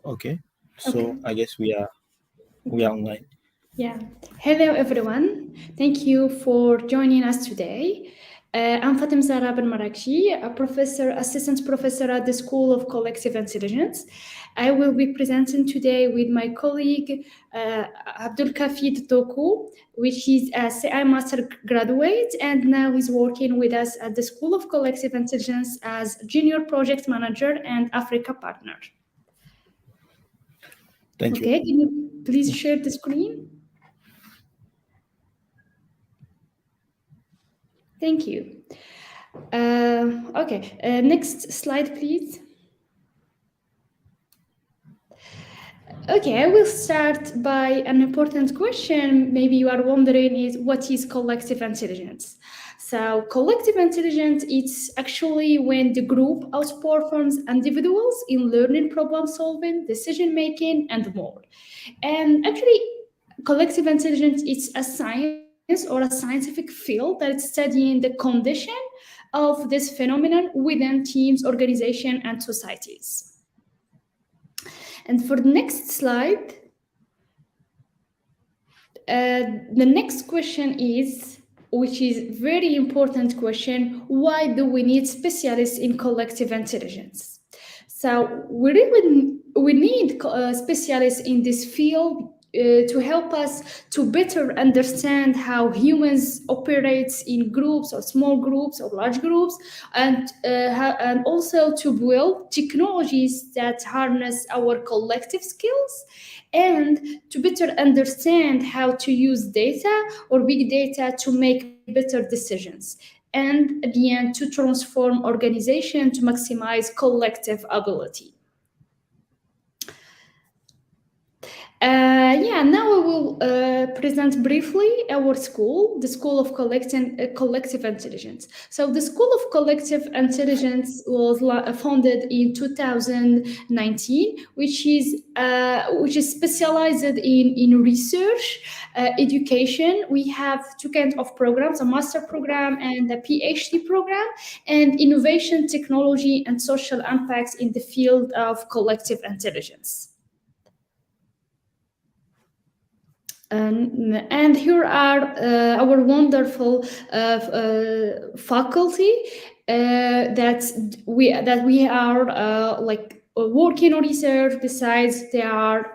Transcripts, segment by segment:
Okay, Okay. so I guess we are online. Yeah. Hello, everyone. Thank you for joining us today. I'm Fatim Zahra Ben Marakshi, a professor, assistant professor at the School of Collective Intelligence. I will be presenting today with my colleague Abdul Kafid Toku, which is a CI master graduate, and now he's working with us at the School of Collective Intelligence as junior project manager and Africa partner. Thank you. Okay, can you please share the screen? Thank you. Okay, next slide, please. Okay, I will start by an important question. Maybe you are wondering is what is collective intelligence? So collective intelligence is actually when the group outperforms individuals in learning, problem solving, decision making, and more. And actually, collective intelligence is a science or a scientific field that is studying the condition of this phenomenon within teams, organizations, and societies. And for the next slide, the next question is, which is very important question, why do we need specialists in collective intelligence? So we need specialists in this field to help us to better understand how humans operate in groups or small groups or large groups, and also to build technologies that harness our collective skills, and to better understand how to use data or big data to make better decisions, and at the end to transform organization to maximize collective ability. Yeah, now I will present briefly our school, the School of Collective Intelligence. So, the School of Collective Intelligence was founded in 2019, which is specialized in research, education. We have two kinds of programs: a master program and a PhD program, and innovation, technology, and social impacts in the field of collective intelligence. And here are our wonderful faculty that we are working on research. Besides, they are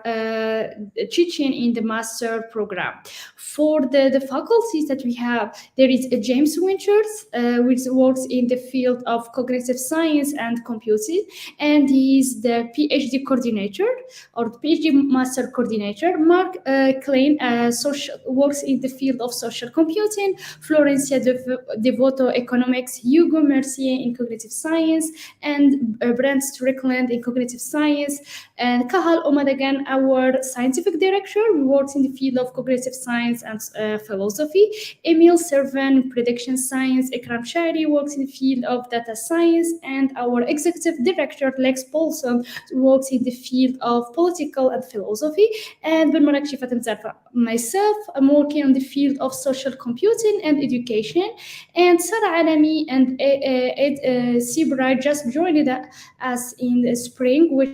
teaching in the master program. For the faculties that we have, there is James Winters, which works in the field of cognitive science and computing, and he is the PhD coordinator or PhD master coordinator. Mark Klein works in the field of social computing, Florencia Devoto economics, Hugo Mercier in cognitive science, and Brent Strickland in cognitive science, and Kahal Omadagan, our scientific director, who works in the field of cognitive science and philosophy. Emil Servan, prediction science. Ikram Shari works in the field of data science, and our executive director, Lex Paulson, works in the field of political and philosophy. And Ben Marakshi Fatim Zarfa. Myself, I'm working on the field of social computing and education. And Sarah Alami and Ed Seabright just joined us in the spring, which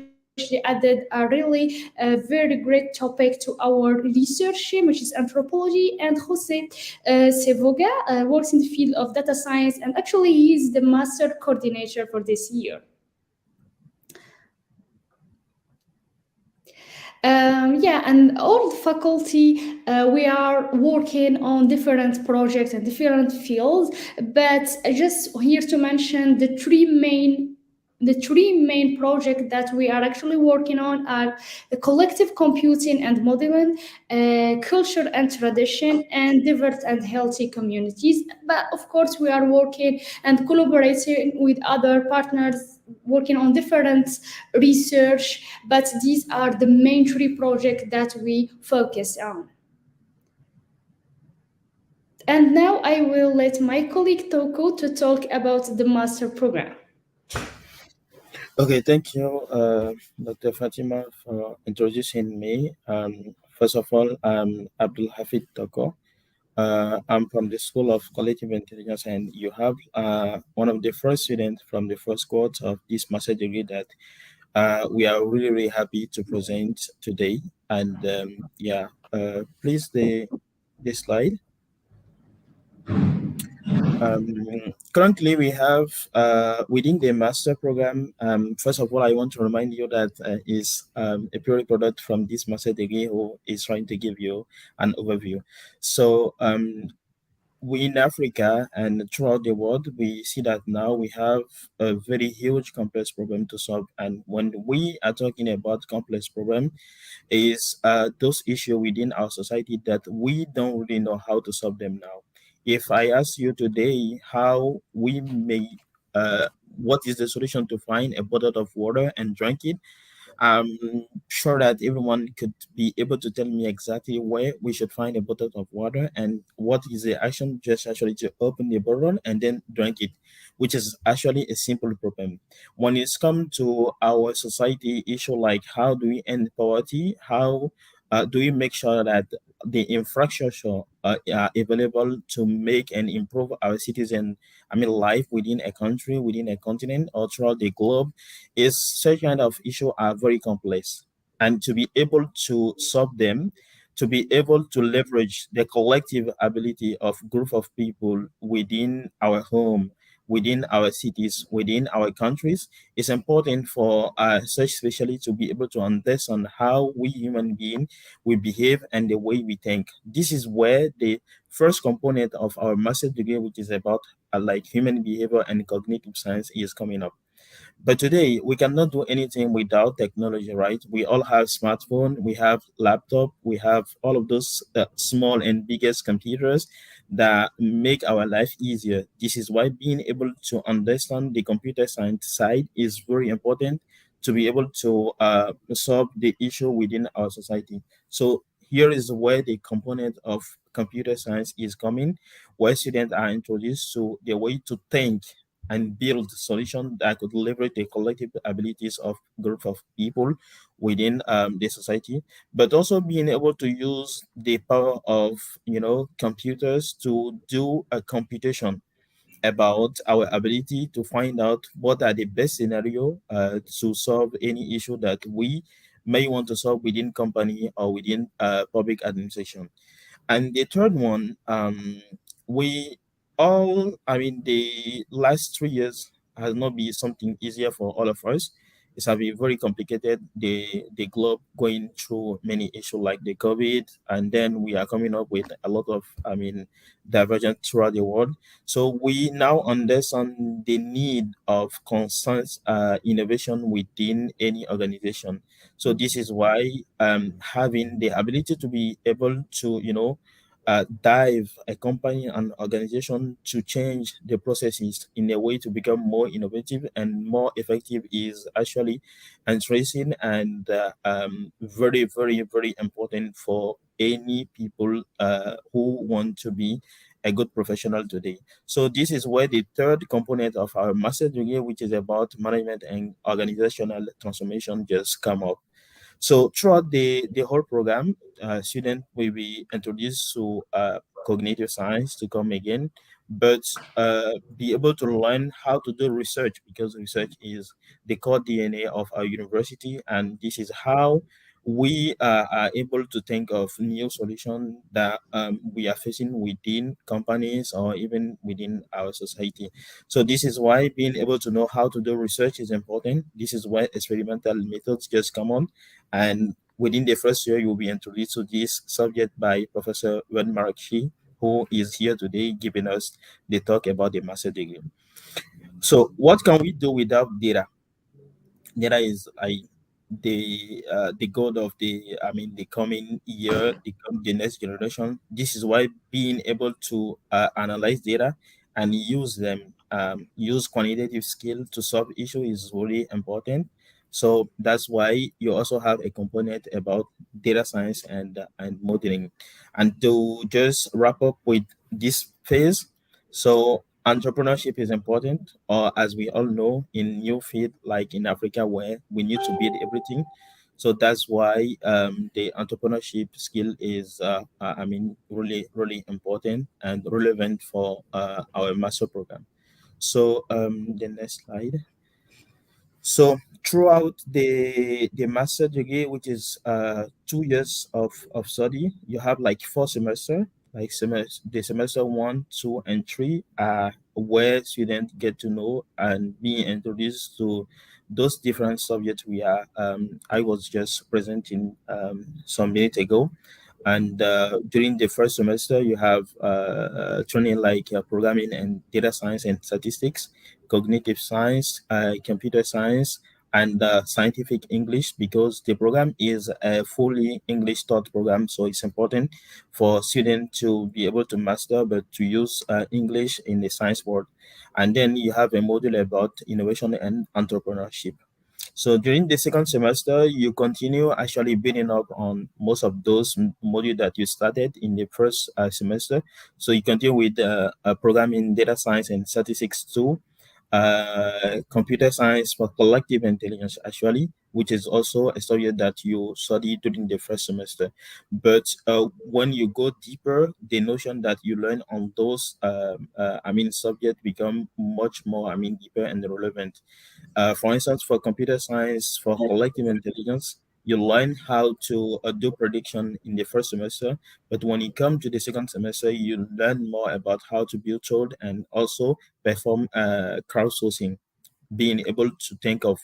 they added a really very great topic to our research team, which is anthropology. And Jose Sevoga works in the field of data science, and actually he is the master coordinator for this year. Yeah, and all the faculty, we are working on different projects and different fields, but just here to mention the three main projects that we are actually working on are the collective computing and modeling, culture and tradition, and diverse and healthy communities. But of course, we are working and collaborating with other partners working on different research, but these are the main three projects that we focus on. And now I will let my colleague Toko to talk about the master program. Okay, thank you, Dr. Fatima, for introducing me. First of all, I'm Abdul Hafid Toko. I'm from the School of Collective Intelligence, and you have one of the first students from the first cohort of this master degree that We are really, really happy to present today. And yeah, please the slide. Um, Currently, we have within the master program. First of all, I want to remind you that is a pure product from this master degree who is trying to give you an overview. So we in Africa and throughout the world, we see that now we have a very huge complex problem to solve. And when we are talking about complex problem, is those issues within our society that we don't really know how to solve them now. If I ask you today how we may, what is the solution to find a bottle of water and drink it, I'm sure that everyone could be able to tell me exactly where we should find a bottle of water and what is the action just actually to open the bottle and then drink it, which is actually a simple problem. When it's come to our society issue like how do we end poverty, how do we make sure that the infrastructure are available to make and improve our citizen, I mean, life within a country, within a continent, or throughout the globe, is such kind of issue are very complex. And to be able to solve them, to be able to leverage the collective ability of group of people within our home, within our cities, within our countries, is important for such especially to be able to understand how we human beings we behave and the way we think. This is where the first component of our master's degree, which is about like human behavior and cognitive science, is coming up. But today we cannot do anything without technology, right? We all have smartphone, we have laptop, we have all of those small and biggest computers that make our life easier. This is why being able to understand the computer science side is very important to be able to solve the issue within our society. So here is where the component of computer science is coming, where students are introduced to the way to think and build solutions that could leverage the collective abilities of group of people within the society, but also being able to use the power of computers to do a computation about our ability to find out what are the best scenario to solve any issue that we may want to solve within company or within public administration. And the third one, we all, I mean, the last 3 years has not been something easier for all of us. It's have been very complicated. The globe going through many issues like the COVID, and then we are coming up with a lot of, I mean, divergence throughout the world. So we now understand the need of constant innovation within any organization. So this is why having the ability to be able to, dive a company and organization to change the processes in a way to become more innovative and more effective is actually interesting and very, very, very important for any people who want to be a good professional today. So this is where the third component of our master degree, which is about management and organizational transformation, just come up. So throughout the whole program, students will be introduced to cognitive science to come again, but be able to learn how to do research because research is the core DNA of our university, and this is how we are able to think of new solutions that we are facing within companies or even within our society. So this is why being able to know how to do research is important. This is why experimental methods just come on, and within the first year, you will be introduced to this subject by Professor Wen Marakshi, who is here today giving us the talk about the master degree. So, what can we do without data? Data is the goal of the, I mean, the coming year, the next generation. This is why being able to analyze data and use them, use quantitative skill to solve issue is really important. So that's why you also have a component about data science and modeling. And to just wrap up with this phase, so entrepreneurship is important, or as we all know, in new field like in Africa where we need to build everything. So that's why the entrepreneurship skill is, I mean, really, really important and relevant for our master program. So the next slide. So throughout the master degree, which is 2 years of study, you have like 4 semester, like the semester 1, 2, and 3 are where students get to know and be introduced to those different subjects we are I was just presenting some minutes ago. And during the first semester, you have training like programming and data science and statistics, cognitive science, computer science, and scientific English, because the program is a fully English taught program. So it's important for students to be able to master, but to use English in the science world. And then you have a module about innovation and entrepreneurship. So during the second semester, you continue actually building up on most of those modules that you started in the first semester. So you continue with programming, data science, and statistics too, computer science for collective intelligence actually, which is also a subject that you study during the first semester. But when you go deeper, the notion that you learn on those subjects become much more deeper and relevant. For instance, for computer science, for collective intelligence, you learn how to do prediction in the first semester, but when you come to the second semester, you learn more about how to build code and also perform crowdsourcing, being able to think of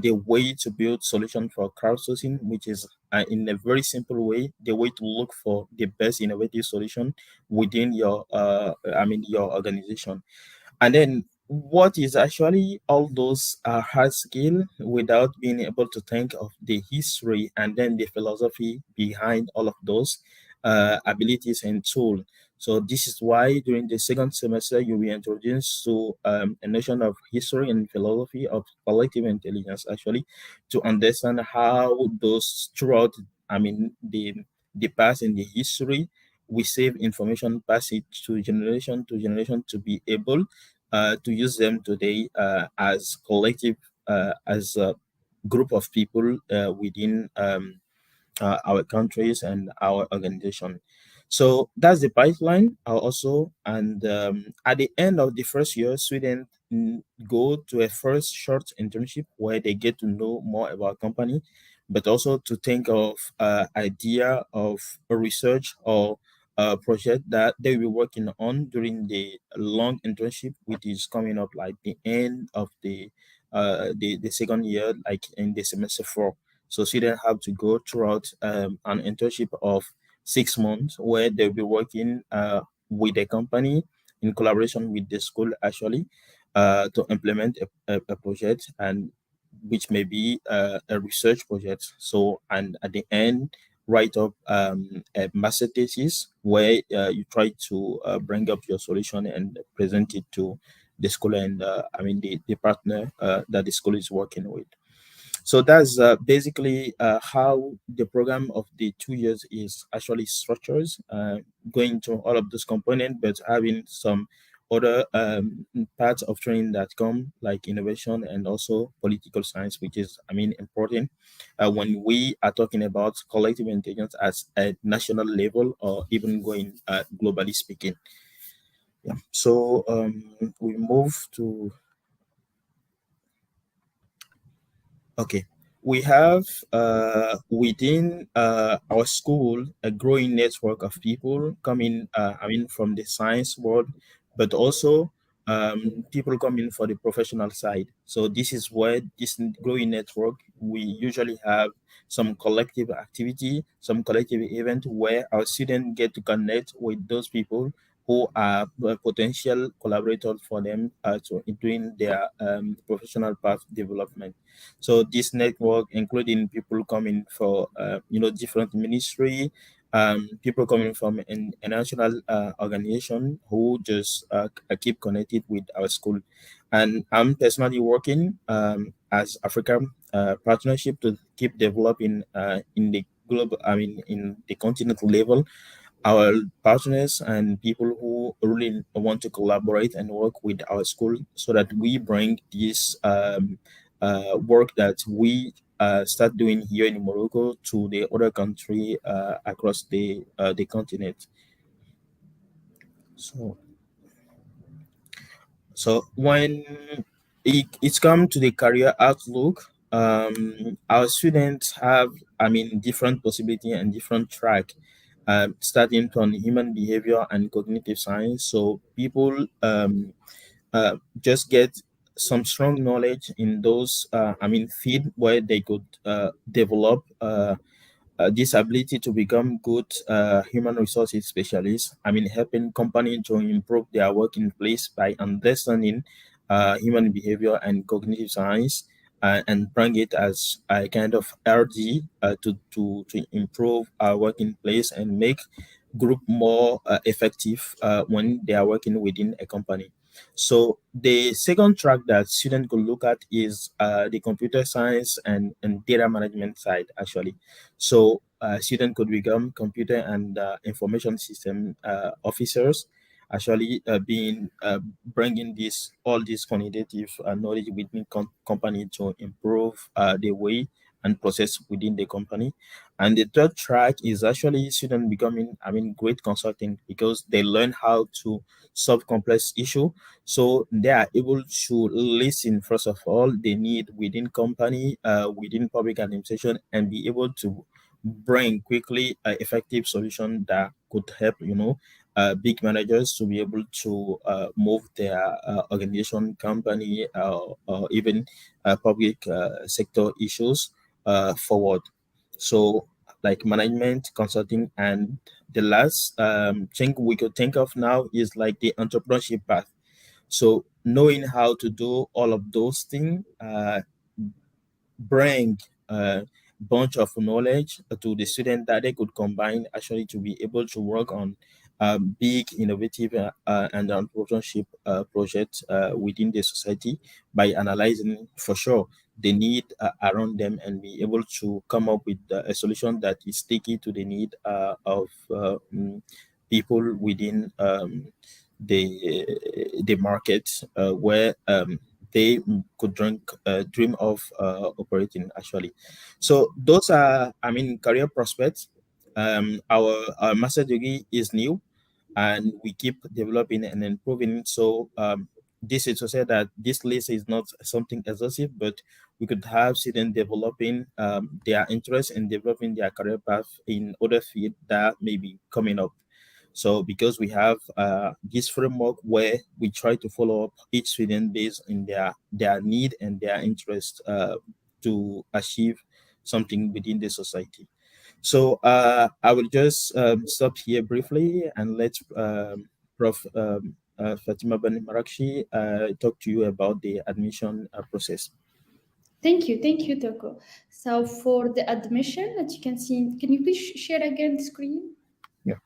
the way to build solution for crowdsourcing, which is in a very simple way, the way to look for the best innovative solution within your organization. And then what is actually all those hard skill without being able to think of the history and then the philosophy behind all of those abilities and tool. So this is why during the second semester you'll be introduced to a notion of history and philosophy of collective intelligence actually, to understand how those throughout the past and the history we save information, pass it to generation to be able to use them today as collective, as a group of people within our countries and our organization. So that's the pipeline. Also, and at the end of the first year, students go to a first short internship where they get to know more about company, but also to think of idea of a research or a project that they will be working on during the long internship, which is coming up like the end of the second year, like in the semester 4. So students have to go throughout an internship of 6 months where they'll be working with a company in collaboration with the school actually to implement a project, and which may be a research project. So, and at the end, write up a master thesis where you try to bring up your solution and present it to the school and the partner that the school is working with. So that's basically how the program of the 2 years is actually structured, going to all of those components, but having some other parts of training that come like innovation and also political science, which is, important when we are talking about collective intelligence as a national level or even going globally speaking. Yeah. So we move to. Okay. We have within our school a growing network of people coming, from the science world, but also people coming for the professional side. So this is where this growing network, we usually have some collective activity, some collective event where our students get to connect with those people who are potential collaborators for them to doing their professional path development. So this network, including people coming for different ministry, people coming from an international organization who just keep connected with our school. And I'm personally working as Africa partnership to keep developing in the global, in the continental level, our partners and people who really want to collaborate and work with our school so that we bring this work that we start doing here in Morocco to the other country across the continent. So so when it's come to the career outlook, our students have, different possibility and different track, starting from human behavior and cognitive science. So people just get some strong knowledge in those, field where they could develop this ability to become good human resources specialists. Helping companies to improve their working place by understanding human behavior and cognitive science, and bring it as a kind of RD to improve our working place and make group more effective when they are working within a company. So the second track that students could look at is the computer science and data management side, actually. So student could become computer and information system officers, actually being bringing this all this quantitative knowledge within company to improve the way and process within the company. And the third track is actually student becoming, great consulting, because they learn how to solve complex issue. So they are able to listen, first of all, they need within company, within public administration, and be able to bring quickly effective solution that could help, big managers to be able to move their organization, company, or even public sector issues forward. So like management, consulting, and the last thing we could think of now is like the entrepreneurship path. So knowing how to do all of those things bring a bunch of knowledge to the student that they could combine, actually to be able to work on big innovative and entrepreneurship projects within the society, by analyzing for sure the need around them, and be able to come up with a solution that is sticky to the need of people within the market, where they could dream of operating, actually. So those are, career prospects. Our master degree is new, and we keep developing and improving it. So this is to say that this list is not something exhaustive, but we could have students developing their interest in developing their career path in other fields that may be coming up. So because we have this framework where we try to follow up each student based on their need and their interest to achieve something within the society. So I will just stop here briefly and let Prof. Fatima Bani Marakshi talk to you about the admission process. Thank you, Toko. So for the admission, as you can see, can you please share again the screen? Yeah.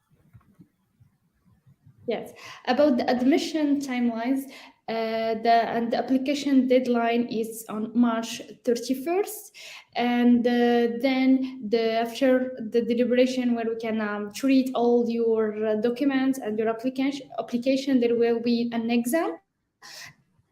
Yes, about the admission timelines, the application deadline is on March 31st, and then after the deliberation where we can treat all your documents and your application, there will be an exam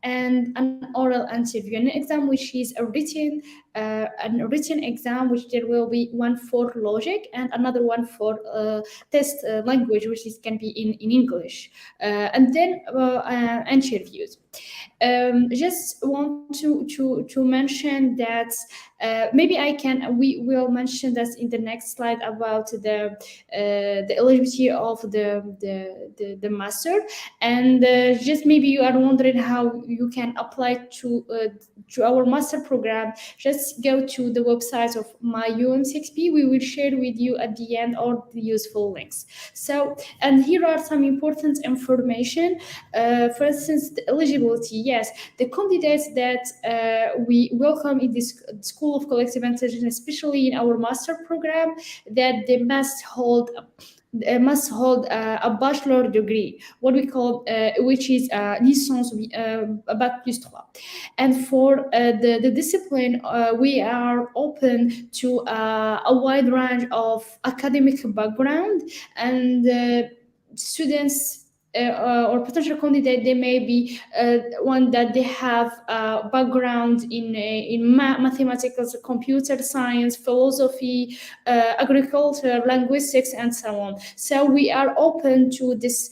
and an oral interview. An exam which is a written exam, which there will be one for logic and another one for test language, which is can be in English, and then interviews. Just want to mention that maybe we will mention that in the next slide about the eligibility of the master, and just maybe you are wondering how you can apply to our master program. Just go to the website of my UM6P. We will share with you at the end all the useful links. So, and here are some important information. For instance, the eligibility. Yes, the candidates that we welcome in this School of Collective Intelligence, especially in our master program, that they must hold a bachelor degree, what we call, which is licence bac plus 3. And for the discipline, we are open to a wide range of academic background, and students or potential candidate, they may be one that they have background in mathematics, computer science, philosophy, agriculture, linguistics, and so on. So we are open to this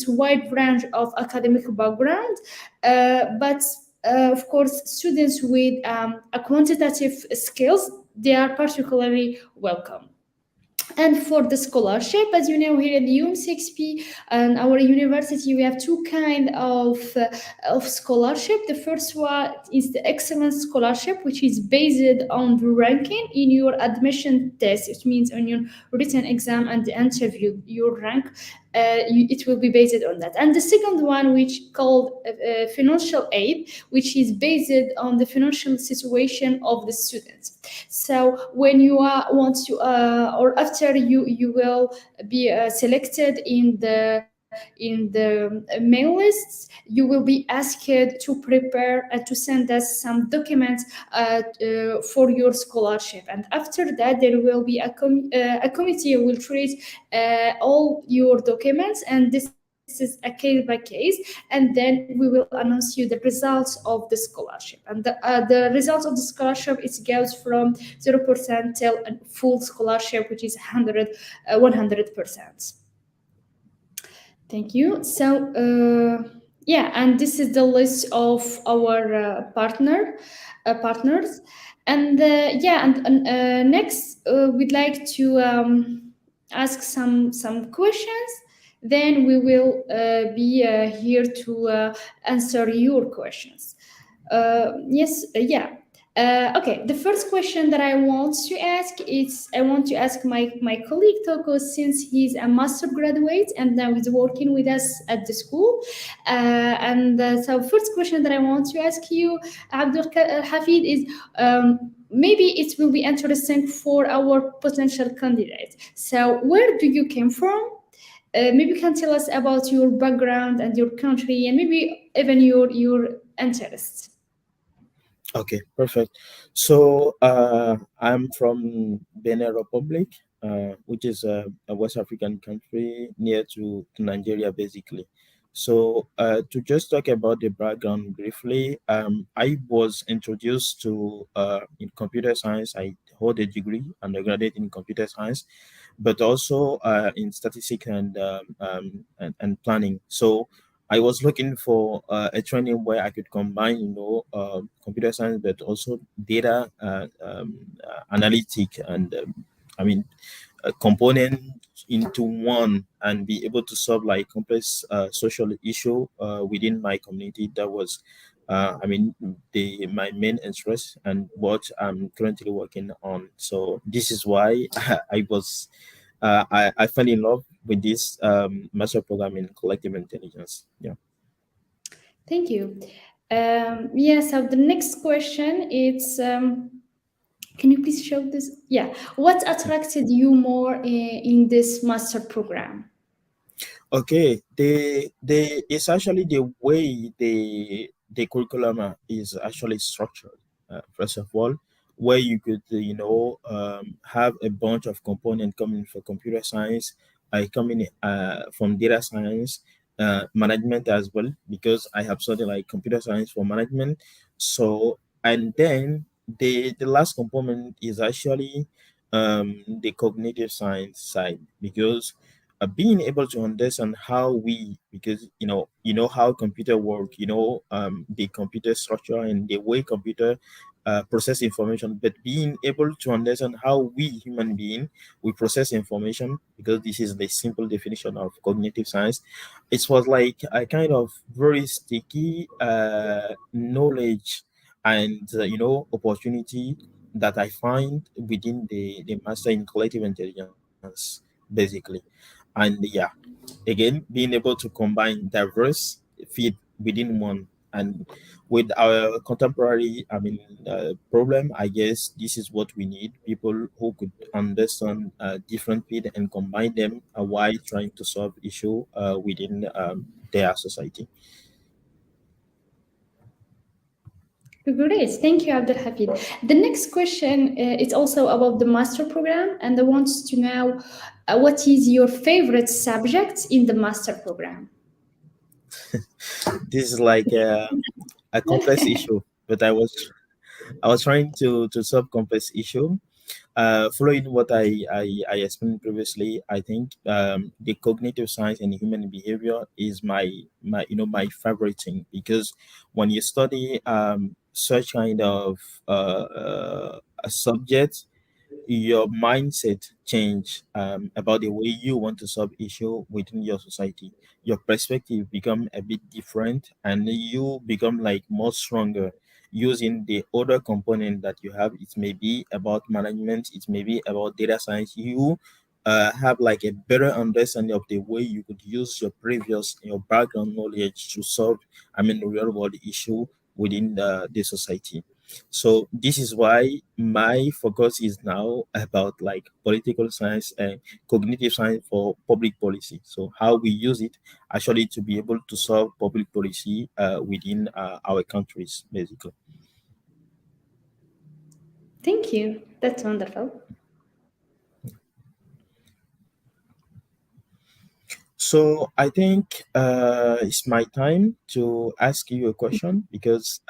wide range of academic background, but of course, students with a quantitative skills, they are particularly welcome. And for the scholarship, as you know, here at the UM6P and our university, we have two kind of scholarship. The first one is the excellence scholarship, which is based on the ranking in your admission test. It means on your written exam and the interview, your rank. It will be based on that. And the second one, which called financial aid, which is based on the financial situation of the students. So when you want to, or after you will be selected in the mail lists, you will be asked to prepare and to send us some documents for your scholarship. And after that, there will be a committee who will treat all your documents, and this is a case by case, and then we will announce you the results of the scholarship. And the results of the scholarship, it goes from 0% till a full scholarship, which is 100%. Thank you. So yeah, and this is the list of our partners, and yeah, and next we'd like to ask some questions. Then we will be here to answer your questions. Yes, yeah. Okay, the first question that I want to ask is I want to ask my colleague Toko, since he's a master graduate and now he's working with us at the school. And so first question that I want to ask you, Abdul Hafid, is maybe it will be interesting for our potential candidates. So where do you came from? Maybe you can tell us about your background and your country, and maybe even your interests. Okay, perfect. So I'm from Benin Republic, which is a West African country near to Nigeria, basically. So to just talk about the background briefly, I was introduced to in computer science. I hold a degree, undergraduate in computer science, but also in statistics and planning. So I was looking for a training where I could combine, computer science, but also data analytic and I mean, a component into one and be able to solve like complex social issue within my community. That was, my main interest and what I'm currently working on. So this is why I fell in love with this master program in collective intelligence. Yeah. Thank you. Yeah, so the next question is, can you please show this? Yeah, what attracted you more in this master program? Okay, it's actually the way the curriculum is actually structured. First of all, where you could have a bunch of components coming from computer science, coming from data science, management as well, because I have studied like computer science for management. So and then the last component is actually the cognitive science side, because being able to understand how we, because you know how computer work, the computer structure and the way computer process information, but being able to understand how we human being we process information, because this is the simple definition of cognitive science. It was like a kind of very sticky knowledge and opportunity that I find within the master in collective intelligence, basically. And yeah, again, being able to combine diverse field within one, and with our contemporary problem, I guess this is what we need: people who could understand different field and combine them while trying to solve issue within their society. Great, thank you, Abdul Hafid. The next question is also about the master program, and I want to know what is your favorite subject in the master program? This is like a complex issue, but I was trying to solve complex issue. Following what I explained previously, I think the cognitive science and human behavior is my favorite thing, because when you study such kind of a subject, your mindset change about the way you want to solve issue within your society. Your perspective become a bit different, and you become like more stronger using the other component that you have. It may be about management, it may be about data science. You have like a better understanding of the way you could use your background knowledge to solve, real world issue within the society. So this is why my focus is now about like political science and cognitive science for public policy. So how we use it actually to be able to solve public policy within our countries, basically. Thank you. That's wonderful. So I think it's my time to ask you a question, because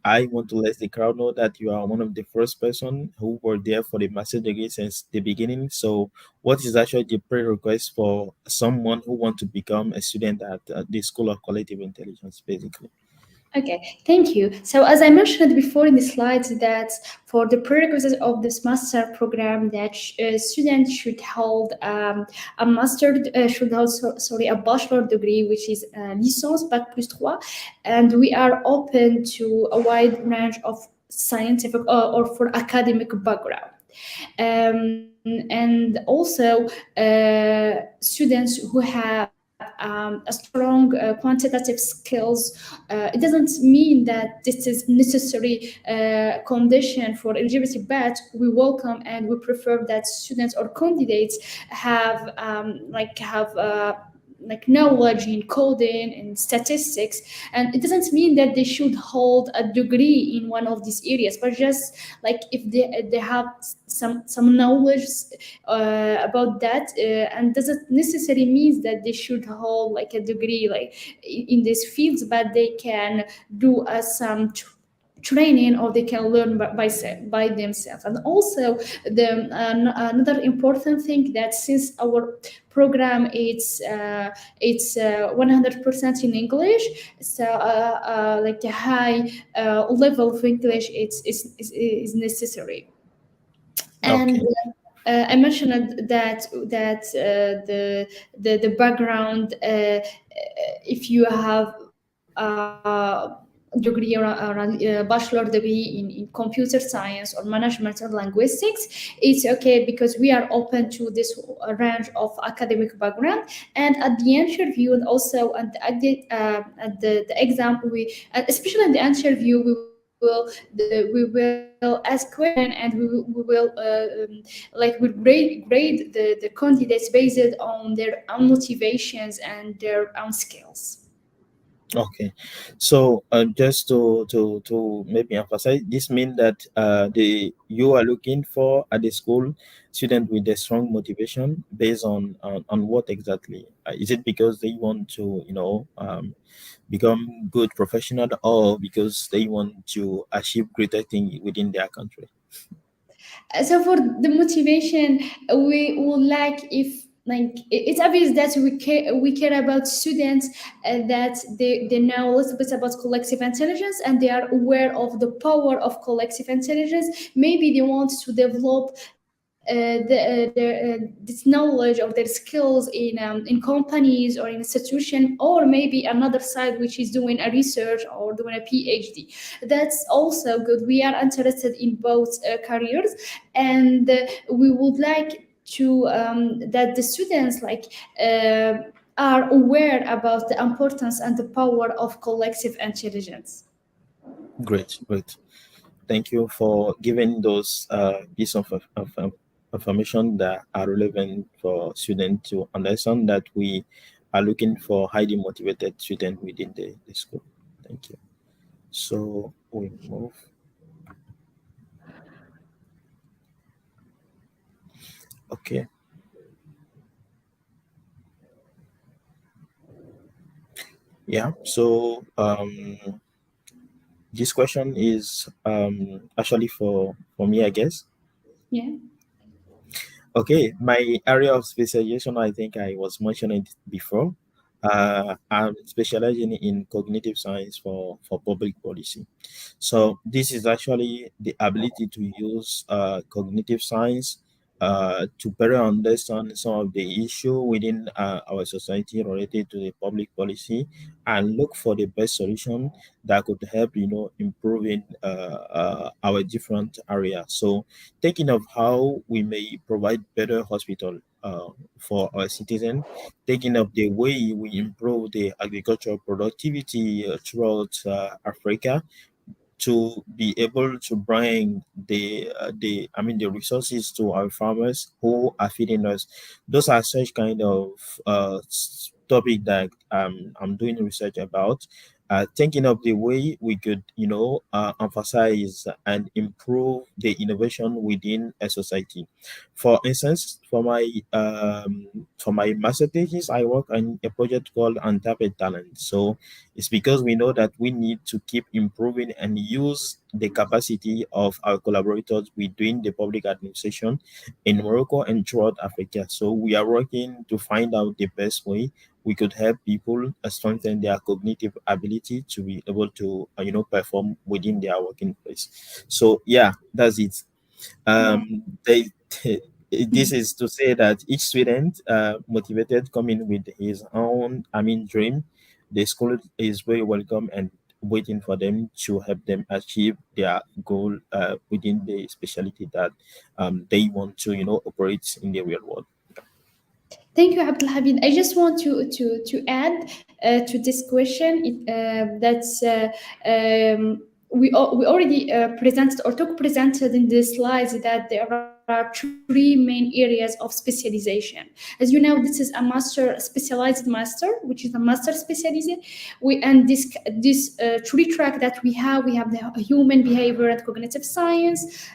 I want to let the crowd know that you are one of the first person who were there for the master degree since the beginning. So what is actually the prerequisite for someone who want to become a student at the School of Collective Intelligence, basically? Okay, thank you. So as I mentioned before in the slides, that for the prerequisites of this master program, that students should hold a master, should hold, sorry, a bachelor degree, which is licence bac plus 3, and we are open to a wide range of scientific or for academic background. And also students who have a strong quantitative skills. It doesn't mean that this is necessary condition for eligibility, but we welcome and we prefer that students or candidates have like knowledge in coding and statistics, and it doesn't mean that they should hold a degree in one of these areas, but just like if they have some knowledge about that, and doesn't necessarily means that they should hold like a degree like in these fields, but they can do some training, or they can learn by themselves. And also another important thing, that since our program it's 100% in English, so like a high level of English is necessary. And Okay. I mentioned that the background, if you have degree or a bachelor degree in computer science or management or linguistics, it's okay, because we are open to this range of academic background. And at the interview, and also at the exam, especially in the interview, we will ask question, and we will like we grade the candidates based on their own motivations and their own skills. Okay, so just to maybe emphasize, this means that the you are looking for at the school student with a strong motivation based on what exactly? Is it because they want to become good professional, or because they want to achieve greater thing within their country? So for the motivation, we would like, if like it's obvious that we care about students, that they know a little bit about collective intelligence, and they are aware of the power of collective intelligence. Maybe they want to develop this knowledge or their skills in companies or in institution, or maybe another side which is doing a research or doing a PhD. That's also good. We are interested in both careers, and we would like to that the students are aware about the importance and the power of collective intelligence. Great, great. Thank you for giving those piece of information that are relevant for students to understand that we are looking for highly motivated students within the school. Thank you. So we move. Okay. Yeah. So this question is actually for me, I guess. Yeah. Okay, my area of specialization, I think I was mentioning it before. I'm specializing in cognitive science for public policy. So this is actually the ability to use cognitive science to better understand some of the issue within our society related to the public policy and look for the best solution that could help, improving our different areas. So thinking of how we may provide better hospital for our citizens, thinking of the way we improve the agricultural productivity throughout Africa, to be able to bring the resources to our farmers who are feeding us. Those are such kind of topic that I'm doing research about, thinking of the way we could emphasize and improve the innovation within a society. For instance, for my master thesis, I work on a project called Untapped Talent. So it's because we know that we need to keep improving and use the capacity of our collaborators within the public administration in Morocco and throughout Africa. So we are working to find out the best way we could help people strengthen their cognitive ability to be able to, perform within their working place. So yeah, that's it. Yeah. They this is to say that each student motivated coming with his own dream, the school is very welcome and waiting for them to help them achieve their goal within the specialty that they want to operate in the real world. Thank you, Abdulhamid. I just want to add to this question. That's we already presented or took presented in the slides that there are three main areas of specialization. As you know, this is a master specialized master, which is a master specialization. And this three track that we have the human behavior and cognitive science,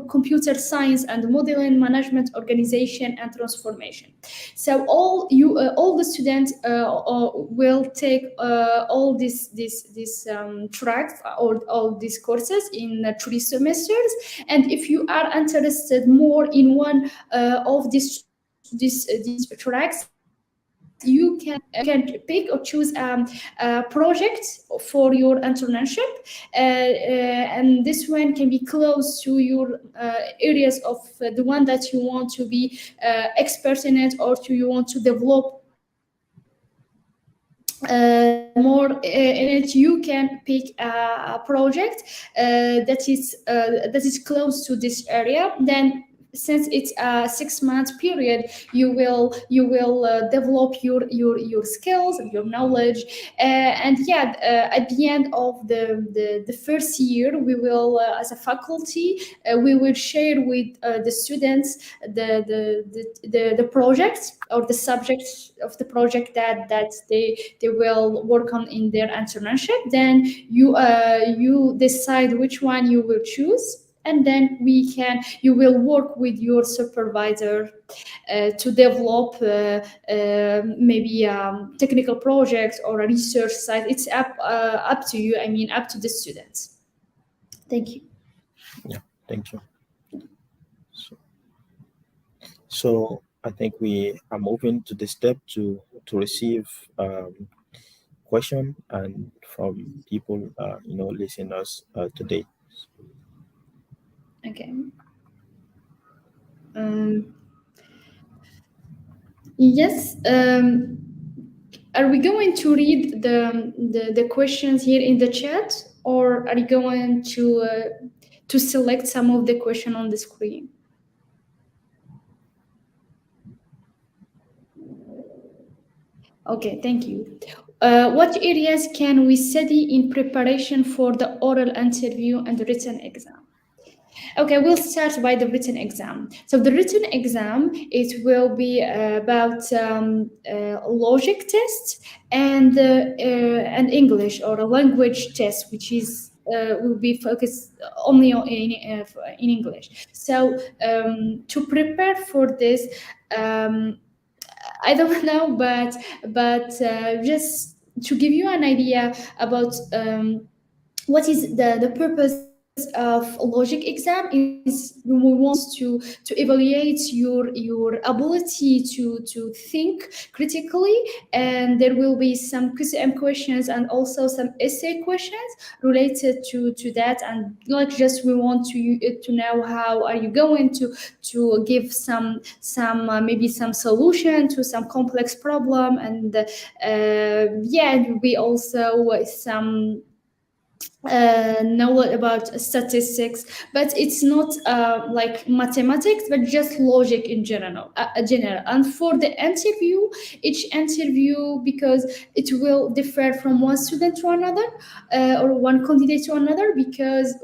computer science and modeling, management, organization, and transformation. So all the students will take all these tracks or all these courses in 3 semesters. And if you are interested more in one of these tracks, you can pick or choose a project for your internship, and this one can be close to your areas of the one that you want to be expert in it, or to you want to develop more in it. You can pick a project that is close to this area. Then, since it's a 6 month period, you will develop your skills and your knowledge. And yeah, at the end of the first year, we will, as a faculty, we will share with the students the project or the subject of the project that they will work on in their internship. Then you decide which one you will choose, and then you will work with your supervisor to develop maybe technical projects or a research site. It's up to you, up to the students. Thank you. Yeah, thank you. So I think we are moving to the step to receive question and from people listeners today. Okay. um, yes. Are we going to read the questions here in the chat, or are you going to select some of the question on the screen? Okay, thank you. What areas can we study in preparation for the oral interview and the written exam? Okay, we'll start by the written exam. So the written exam, it will be about logic test and English, or a language test, which is will be focused only in English. So to prepare for this, I don't know, but just to give you an idea about what is the purpose logic exam is we want to evaluate your ability to think critically, and there will be some QCM questions and also some essay questions related to that. And like just we want to know how are you going to give some maybe some solution to some complex problem. And yeah, we also some knowledge about statistics, but it's not like mathematics, but just logic in general. And for the interview, each interview, because it will differ from one student to another, or one candidate to another, because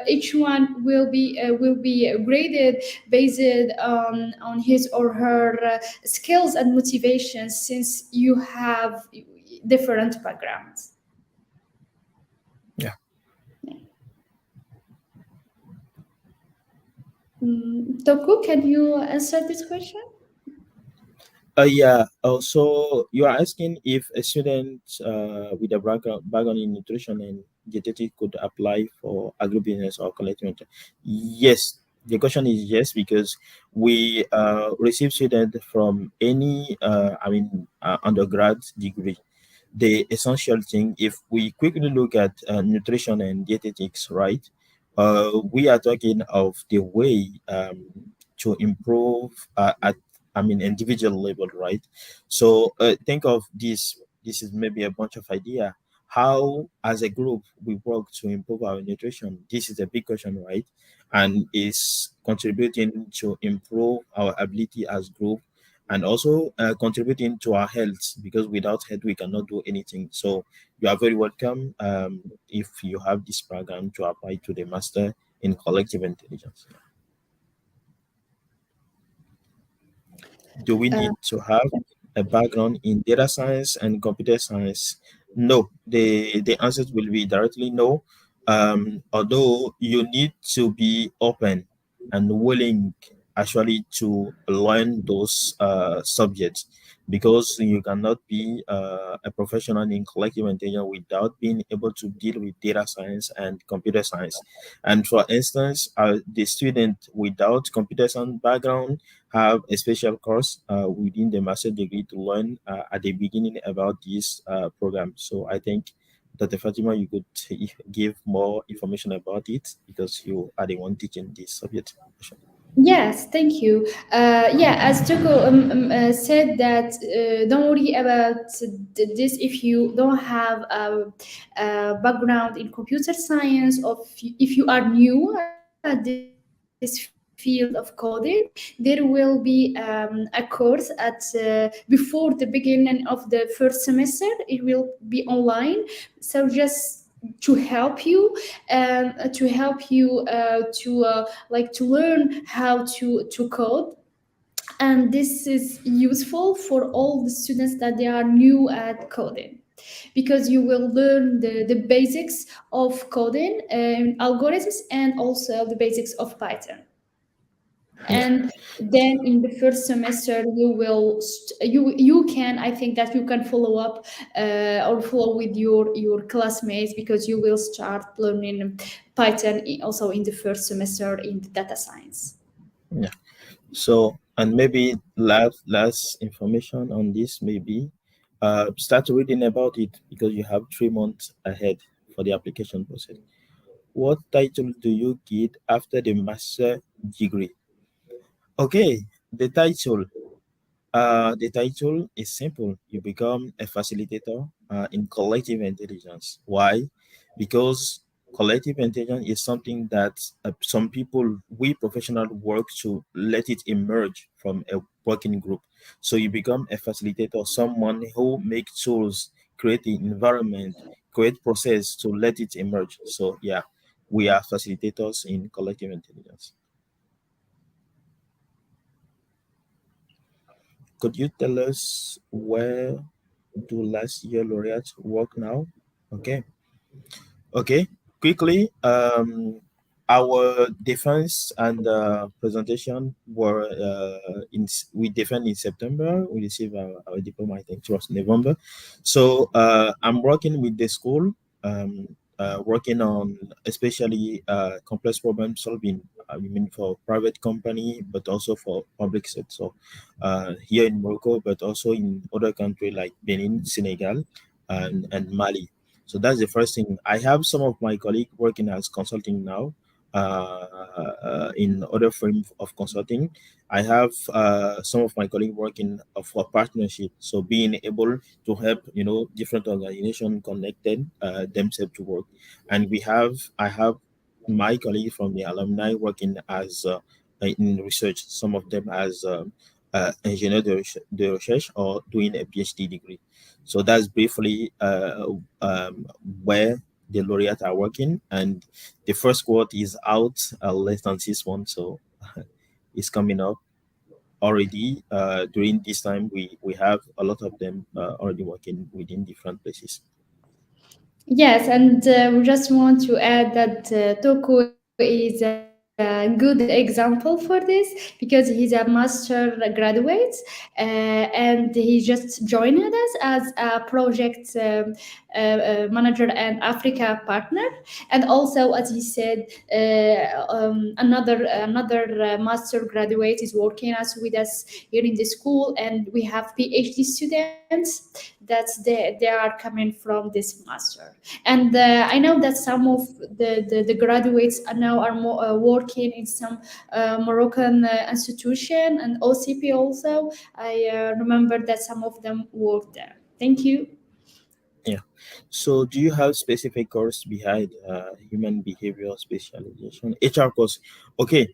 each one will be graded based on his or her skills and motivations, since you have different backgrounds. Yeah. Toku, can you answer this question? Yeah. Also, you are asking if a student with a background in nutrition and dietetics could apply for agribusiness or collective internship. Yes. The question is yes, because we receive students from any, undergrad degree. The essential thing, if we quickly look at nutrition and dietetics, right, we are talking of the way to improve at individual level, right? So think of this. This is maybe a bunch of idea. How, as a group, we work to improve our nutrition. This is a big question, right? And is contributing to improve our ability as group, and also contributing to our health, because without health we cannot do anything. So you are very welcome if you have this program to apply to the master in collective intelligence. Do we Uh, need to have a background in data science and computer science? No. The answers will be directly no. Although you need to be open and willing actually to learn those subjects, because you cannot be a professional in collective intelligence without being able to deal with data science and computer science. And for instance, the student without computer science background have a special course within the master degree to learn at the beginning about this program. So I think, Dr. Fatima, you could give more information about it, because you are the one teaching this subject. Yes, thank you. Yeah, as Toko said that don't worry about this if you don't have a background in computer science, or if you are new at this field of coding. There will be a course at before the beginning of the first semester. It will be online, so just to learn how to code. And this is useful for all the students that they are new at coding, because you will learn the basics of coding and algorithms, and also the basics of Python. Yeah. And then in the first semester you will you can, I think that you can follow up or follow with your classmates, because you will start learning Python also in the first semester in the data science. Yeah. So, and maybe last information on this, maybe start reading about it, because you have 3 months ahead for the application process. What title do you get after the master degree? Okay, the title is simple. You become a facilitator in collective intelligence. Why? Because collective intelligence is something that some people, we professionals, work to let it emerge from a working group. So you become a facilitator, someone who makes tools, create the environment, create process to let it emerge. So yeah, we are facilitators in collective intelligence. Could you tell us where do last year laureates work now? Okay. Okay. Quickly, our defense and presentation were we defend in September. We received our diploma, I think it was November. So I'm working with the school. working on especially complex problem solving. I mean, for private company, but also for public sector. So, here in Morocco, but also in other countries like Benin, Senegal, and Mali. So that's the first thing. I have some of my colleagues working as consulting now, in other firm of consulting. I have some of my colleagues working for partnership. So being able to help, different organizations connected themselves to work. And I have my colleagues from the alumni working as in research. Some of them as engineer de recherche or doing a PhD degree. So that's briefly where the laureate are working, and the first quote is out less than 6 months, so it's coming up already. During this time, we have a lot of them already working within different places. Yes, and we just want to add that Toko is a good example for this because he's a master graduate and he just joined us as a project manager and Africa partner. And also, as he said, another master graduate is working as with us here in the school, and we have PhD students that they are coming from this master. And I know that some of the graduates are now are working in some Moroccan institution and OCP also. I remember that some of them work there. Thank you. Yeah. So, do you have specific course behind human behavior specialization HR course? Okay.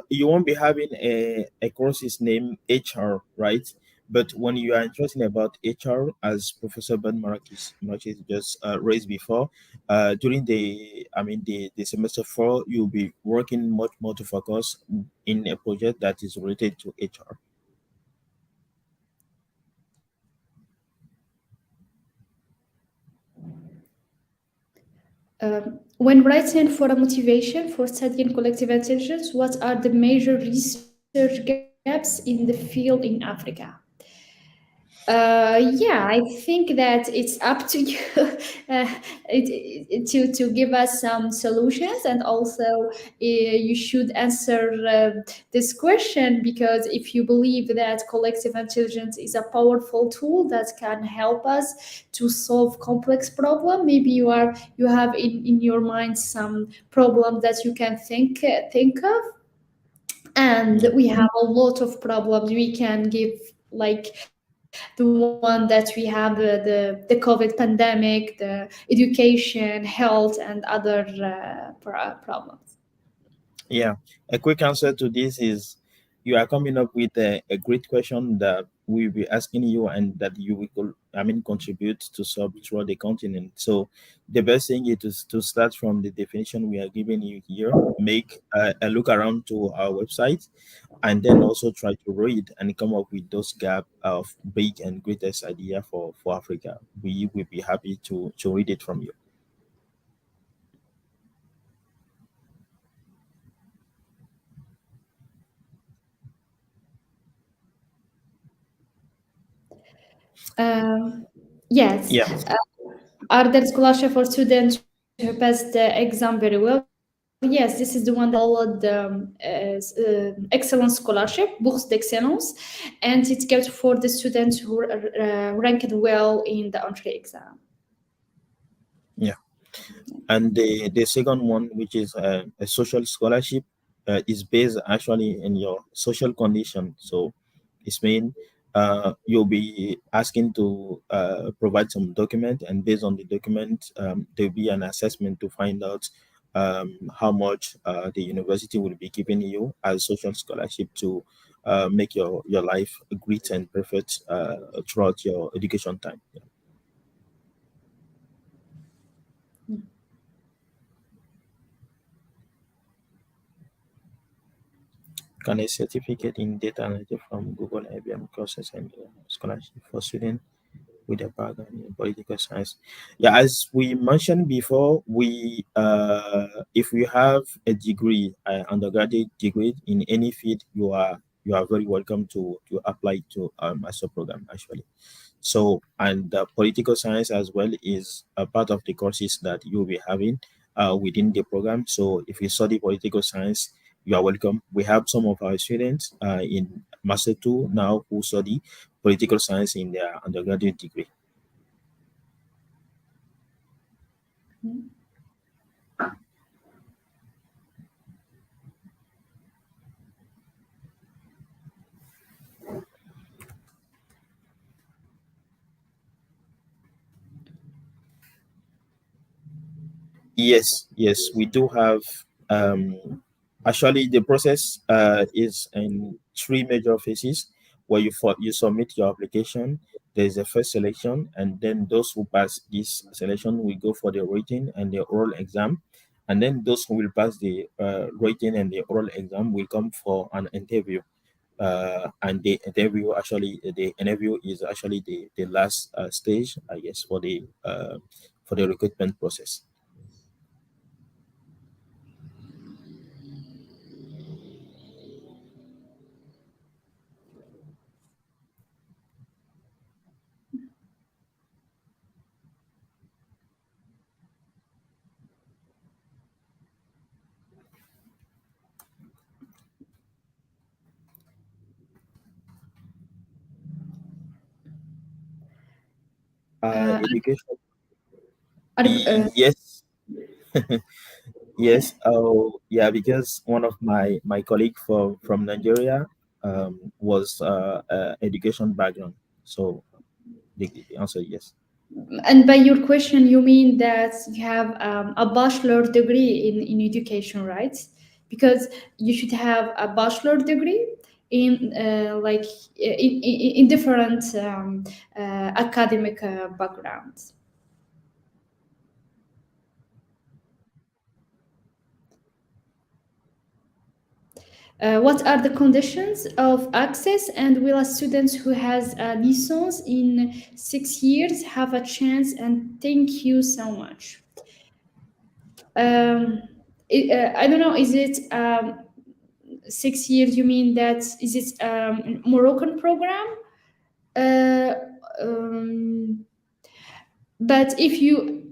You won't be having a course is named HR, right? But when you are interested about HR, as Professor Ben Marakis just raised before, during the semester 4, you'll be working much more to focus in a project that is related to HR. When writing for a motivation for studying collective intelligence, what are the major research gaps in the field in Africa? Yeah, I think that it's up to you to give us some solutions, and also you should answer this question, because if you believe that collective intelligence is a powerful tool that can help us to solve complex problem, maybe you have in your mind some problem that you can think of, and Yeah. we have a lot of problems we can give, like the one that we have the COVID pandemic, the education, health, and other problems. Yeah, a quick answer to this is you are coming up with a great question that we'll be asking you and that you will, contribute to solve throughout the continent. So the best thing is to start from the definition we are giving you here, make a look around to our website, and then also try to read and come up with those gap of big and greatest idea for Africa. We will be happy to read it from you. Um, yes. Yeah. Are there scholarship for students who passed the exam very well? Yes, this is the one that we called excellence scholarship, bourse d'excellence, and it's kept for the students who ranked well in the entry exam. Yeah. And the second one, which is a social scholarship, is based actually in your social condition. So it's mean you'll be asking to provide some document, and based on the document, there'll be an assessment to find out how much the university will be giving you as social scholarship to make your life great and perfect throughout your education time. Yeah. Can a certificate in data analytics from Google IBM courses and scholarship for students with a background in political science? Yeah, as we mentioned before, we if you have a degree, undergraduate degree in any field you are very welcome to apply to our master program actually. So, and political science as well is a part of the courses that you'll be having within the program. So, if you study political science, you are welcome. We have some of our students in Master 2 now who study political science in their undergraduate degree. Yes, yes, we do have. Actually, the process is in three major phases where you submit your application. There is a first selection, and then those who pass this selection will go for the written and the oral exam, and then those who will pass the written and the oral exam will come for an interview. And the interview is actually the last stage, I guess, for the recruitment process. Uh, Education. are- Yes, yes. Oh, yeah. Because one of my colleague from Nigeria was education background. So the answer is yes. and by your question, you mean that you have a bachelor degree in education, right? Because you should have a bachelor degree in in different academic backgrounds. What are the conditions of access, and will a student who has a license in 6 years have a chance? And thank you so much. Um, I don't know. Is it 6 years? You mean that is it Moroccan program? Uh, um, but if you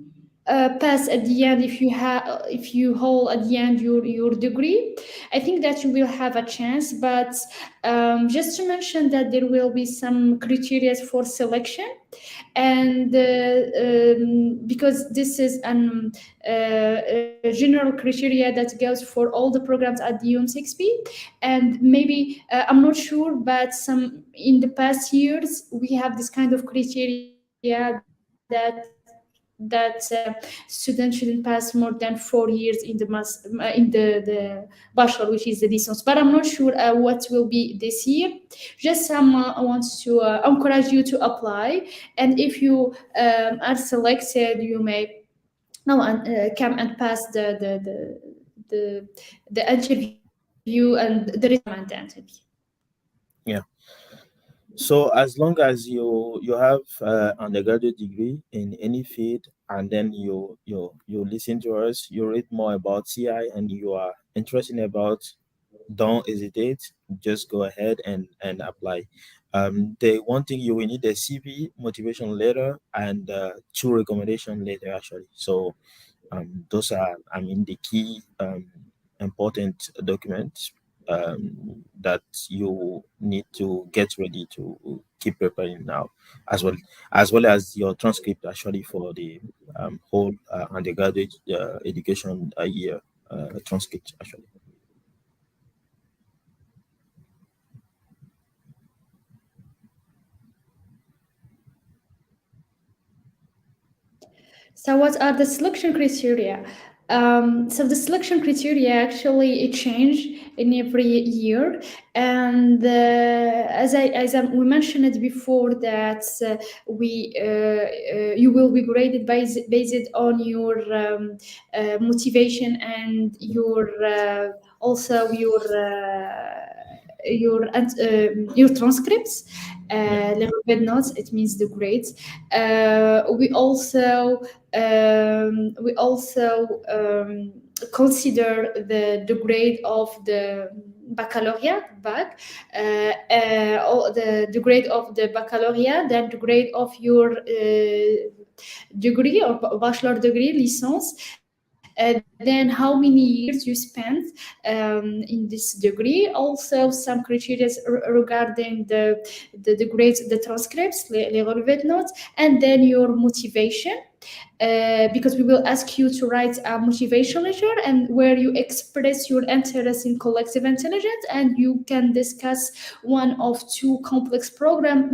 pass at the end, if you hold at the end your degree, I think that you will have a chance. But just to mention that there will be some criteria for selection, and because this is a general criteria that goes for all the programs at the UM6B, and maybe I'm not sure, but some in the past years we have this kind of criteria that students shouldn't pass more than 4 years in the bachelor, which is the distance. But I'm not sure what will be this year. Just someone wants to encourage you to apply, and if you are selected, you may now come and pass the, the interview and the requirement interview. Yeah. So as long as you have undergraduate degree in any field, and then you listen to us, you read more about CI, and you are interested about, don't hesitate. Just go ahead and apply. The one thing you will need a CV, motivation letter, and two recommendation letter actually. So those are, I mean, the key important documents that you need to get ready to keep preparing now, as well as your transcript actually for the whole undergraduate education year transcript actually. So, what are the selection criteria? So, the selection criteria actually it change in every year, and we mentioned it before that we you will be graded based on your motivation and your also your transcripts, little bit notes. It means the grades. We also consider the grade of the baccalaureate back, or the grade of the baccalaureate, then the grade of your degree or bachelor degree, licence, then how many years you spent in this degree. Also, some criteria regarding the grades, the transcripts, les relevés de notes, and then your motivation. Because we will ask you to write a motivation letter and where you express your interest in collective intelligence, and you can discuss one of two complex program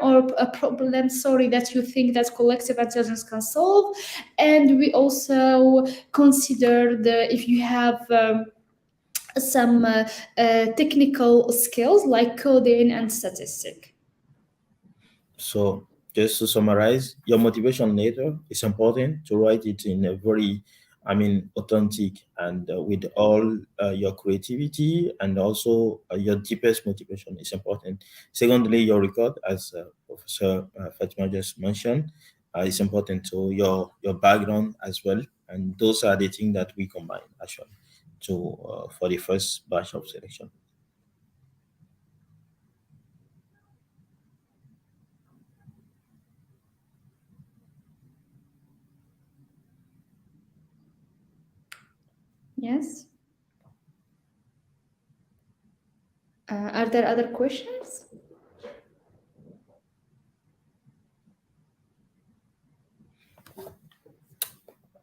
or a problem, that you think that collective intelligence can solve. And we also consider if you have some technical skills like coding and statistic. So just to summarize, your motivation letter is important to write it in a very, authentic and with all your creativity, and also your deepest motivation is important. Secondly, your record, as Professor Fatima just mentioned, is important. So your background as well, and those are the things that we combine actually to for the first batch of selection. Yes. Are there other questions?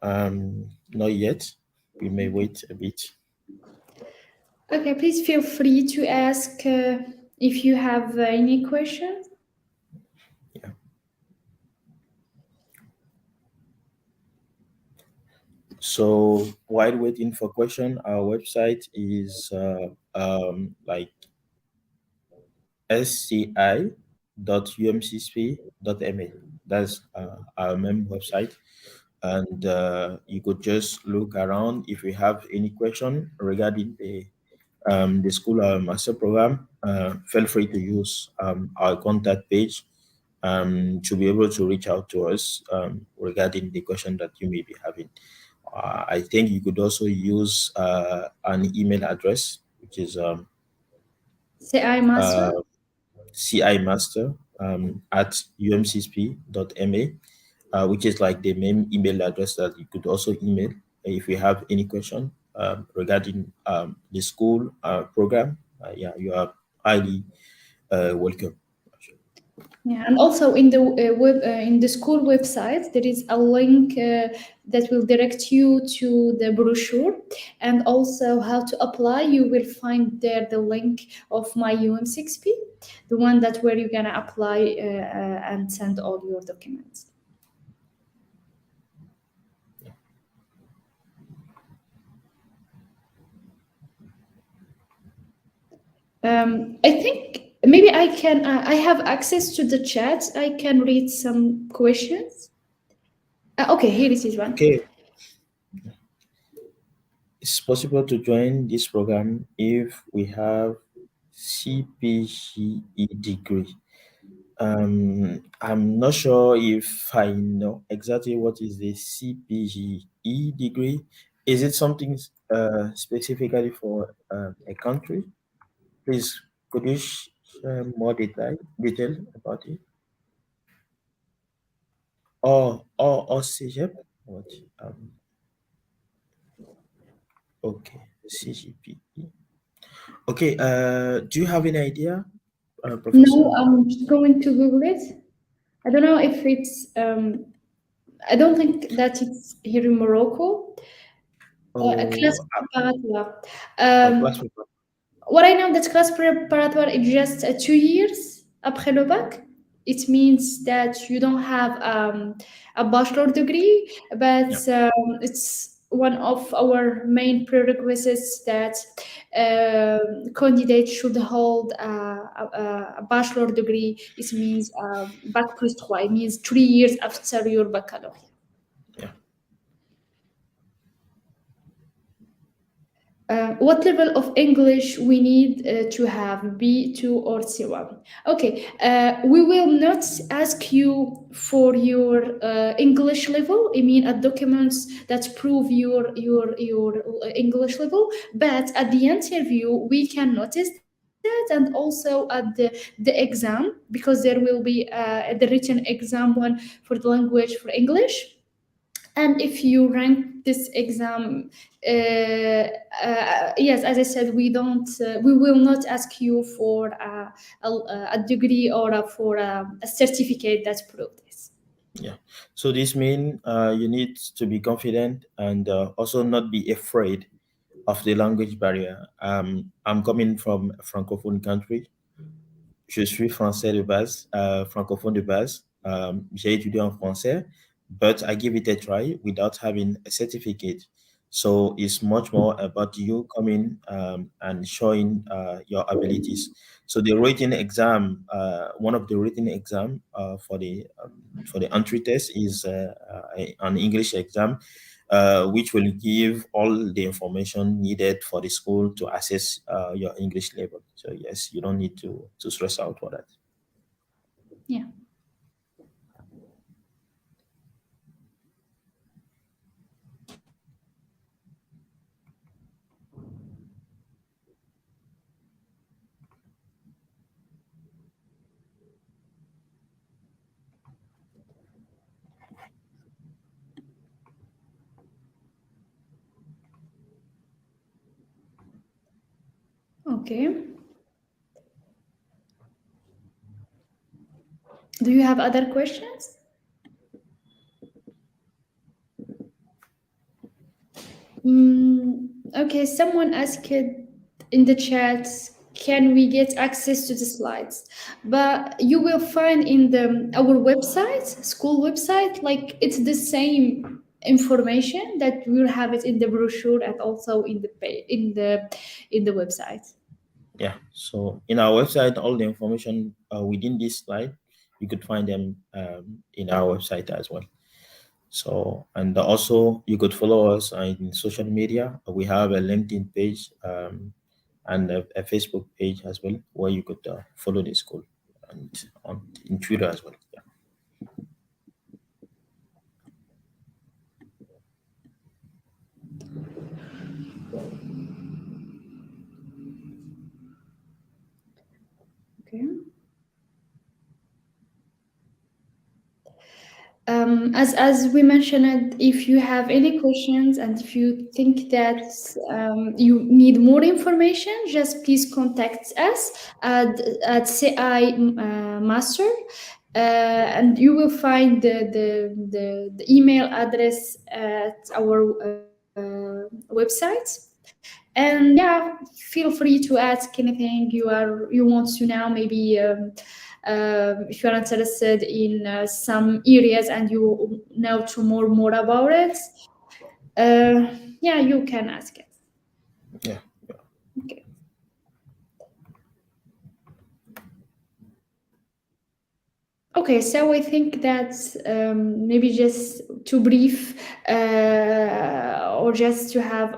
Not yet. We may wait a bit. Okay, please feel free to ask if you have any questions. Yeah. So while waiting for question, our website is like sci.umcsp.ma. That's our main website, and you could just look around if you have any question regarding the school master program. Feel free to use our contact page to be able to reach out to us regarding the question that you may be having. I think you could also use an email address, which is CI Master. cimaster at umcsp.ma, which is like the main email address that you could also email if you have any question regarding the school program. Yeah, you are highly welcome. Yeah, and also in the in the school website there is a link that will direct you to the brochure, and also how to apply. You will find there the link of my UM6P, the one that where you're gonna apply and send all your documents. I think maybe I can. I have access to the chat. I can read some questions. Okay, here is one. Okay. It's possible to join this program if we have CPGE degree. I'm not sure if I know exactly what is the CPGE degree. Is it something specifically for a country? Please, could you share more detail about it? Or CGP? What? Okay, CGPE. Okay, do you have any idea, Professor? No, I'm just going to Google it. I don't know if it's. I don't think that it's here in Morocco. A class Oh, préparatoire. class paper. What I know that class préparatoire is just 2 years après le bac. It means that you don't have a bachelor degree, but Yeah. it's one of our main prerequisites that candidates should hold a bachelor degree. It means bac plus 3. It means 3 years after your baccalaureate. Yeah. What level of English we need to have, B2 or C1? Okay, we will not ask you for your English level. I mean, documents that prove your English level. But at the interview, we can notice that, and also at the exam, because there will be the written exam one for the language for English. And if you rank this exam, yes, as I said, we will not ask you for a degree or for a certificate that proves this. Yeah. So this means you need to be confident and also not be afraid of the language barrier. I'm coming from a francophone country. Je suis français de base, francophone de base. J'ai étudié en français, but I give it a try without having a certificate. So it's much more about you coming and showing your abilities. So the written exam, one of the written exam for the entry test is an English exam, which will give all the information needed for the school to assess your English level. So yes, you don't need to stress out for that. Yeah. Okay. Do you have other questions? Okay, someone asked in the chat, can we get access to the slides? But you will find in our website, school website, like it's the same information that we'll have it in the brochure and also in the website. Yeah. So in our website, all the information within this slide, you could find them in our website as well. So, and also you could follow us in social media. We have a LinkedIn page and a Facebook page as well, where you could follow the school, and on in Twitter as well. Yeah. Okay. As we mentioned, if you have any questions and if you think that you need more information, just please contact us at CI Master, and you will find the email address at our website. And yeah, feel free to ask anything you want to know. Maybe if you're interested in some areas and you know to more about it, yeah, you can ask it. Yeah. Okay. Okay, so I think that maybe just to brief or just to have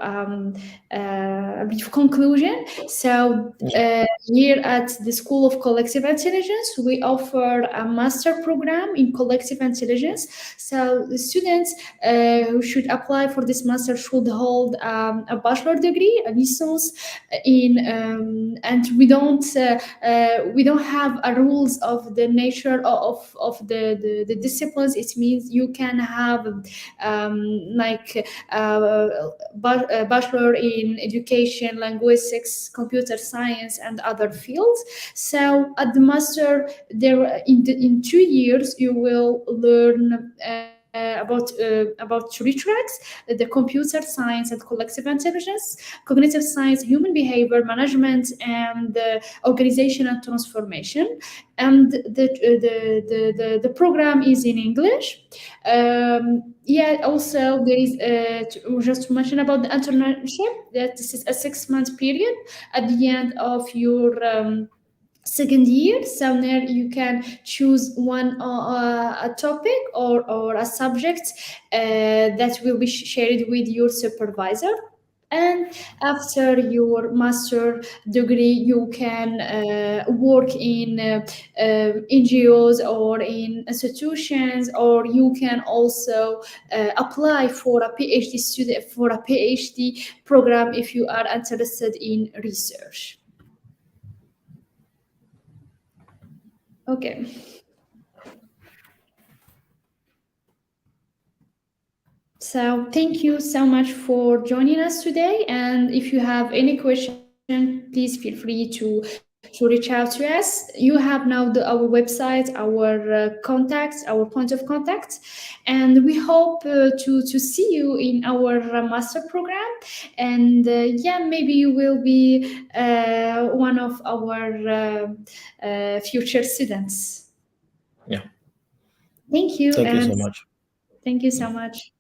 a brief conclusion. So here at the School of Collective Intelligence, we offer a master program in collective intelligence. So the students who should apply for this master should hold a bachelor degree, a license in, and we don't have a rules of the nature of the disciplines. It means you can have like bachelor in education, linguistics, computer science, and other fields. So at the master, there in 2 years you will learn about 3 tracks: the computer science and collective intelligence, cognitive science, human behavior management, and organization and transformation. And the program is in English. Yeah, also there is just to mention about the internship, that this is a 6-month period at the end of your second year. So there you can choose one a topic or a subject that will be shared with your supervisor. And after your master degree, you can work in NGOs or in institutions, or you can also apply for a PhD student, for a PhD program if you are interested in research. Okay. So thank you so much for joining us today. And if you have any question, please feel free to reach out to us. You have now our website, our contacts, our point of contact, and we hope to see you in our master program. And yeah, maybe you will be one of our future students. Yeah. Thank you. Thank you so And much. thank you so much.